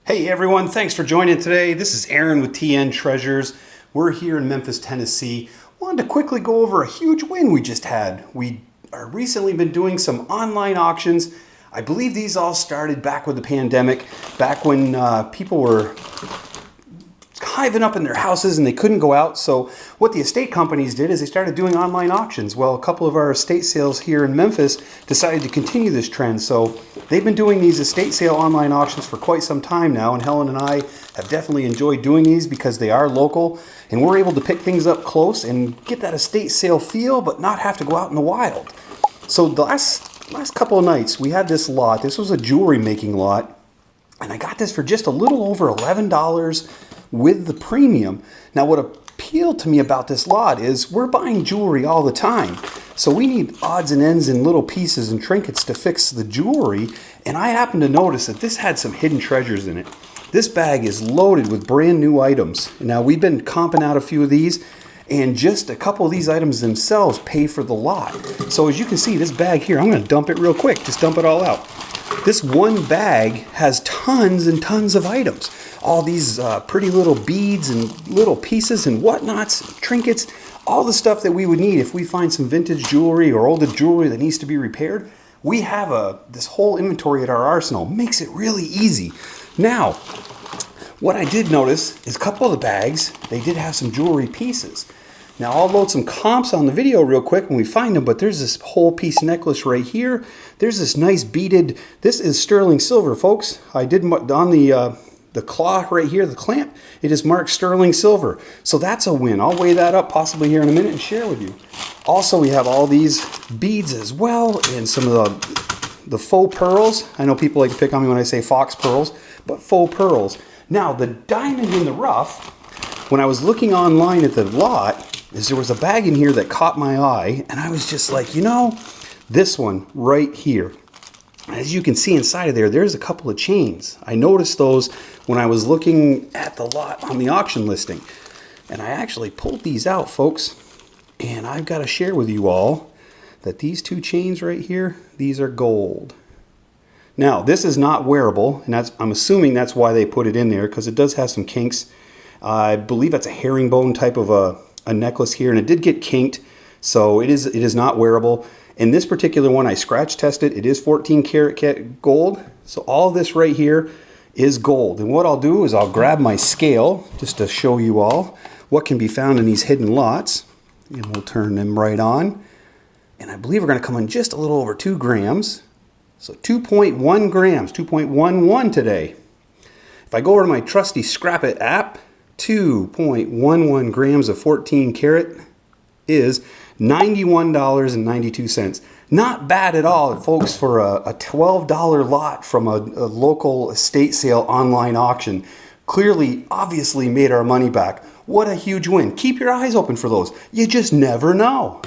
Hey everyone, thanks for joining today. This is Aaron with TN Treasures. We're here in Memphis, Tennessee. Wanted to quickly go over a huge win we just had. We are recently been doing some online auctions. I believe these all started back with the pandemic, back when people were hiving up in their houses and they couldn't go out. So what the estate companies did is they started doing online auctions. Well, a couple of our estate sales here in Memphis decided to continue this trend. So they've been doing these estate sale online auctions for quite some time now, and Helen and I have definitely enjoyed doing these because they are local and we're able to pick things up close and get that estate sale feel but not have to go out in the wild. So the last couple of nights we had this lot. This was a jewelry making lot, and I got this for just a little over $11 with the premium. Now what appealed to me about this lot is we're buying jewelry all the time. So we need odds and ends and little pieces and trinkets to fix the jewelry. And I happened to notice that this had some hidden treasures in it. This bag is loaded with brand new items. Now we've been comping out a few of these, and just a couple of these items themselves pay for the lot. So as you can see, this bag here, I'm gonna dump it real quick, just dump it all out. This one bag has tons and tons of items. All these pretty little beads and little pieces and whatnots, trinkets, all the stuff that we would need if we find some vintage jewelry or older jewelry that needs to be repaired. We have this whole inventory at our arsenal. Makes it really easy. Now, what I did notice is a couple of the bags, they did have some jewelry pieces. Now I'll load some comps on the video real quick when we find them, but there's this whole piece necklace right here. There's this nice beaded, this is sterling silver, folks. I did on the claw right here, the clamp, it is marked sterling silver. So that's a win. I'll weigh that up possibly here in a minute and share with you. Also, we have all these beads as well and some of the faux pearls. I know people like to pick on me when I say fox pearls, but faux pearls. Now, the diamond in the rough, when I was looking online at the lot, is there was a bag in here that caught my eye, and I was just like, you know, this one right here. As you can see inside of there, there's a couple of chains. I noticed those when I was looking at the lot on the auction listing. And I actually pulled these out, folks. And I've got to share with you all that these two chains right here, these are gold. Now, this is not wearable, and I'm assuming that's why they put it in there, because it does have some kinks. I believe that's a herringbone type of a necklace here, and it did get kinked, so it is not wearable. In this particular one, I scratch tested. It is 14 karat gold. So all this right here is gold. And what I'll do is I'll grab my scale just to show you all what can be found in these hidden lots. And we'll turn them right on. And I believe we're going to come in just a little over 2 grams. So 2.1 grams, 2.11 today. If I go over to my trusty Scrap It app, 2.11 grams of 14 karat is $91.92. Not bad at all, folks, for a $12 lot from a local estate sale online auction. Clearly, obviously made our money back. What a huge win. Keep your eyes open for those. You just never know.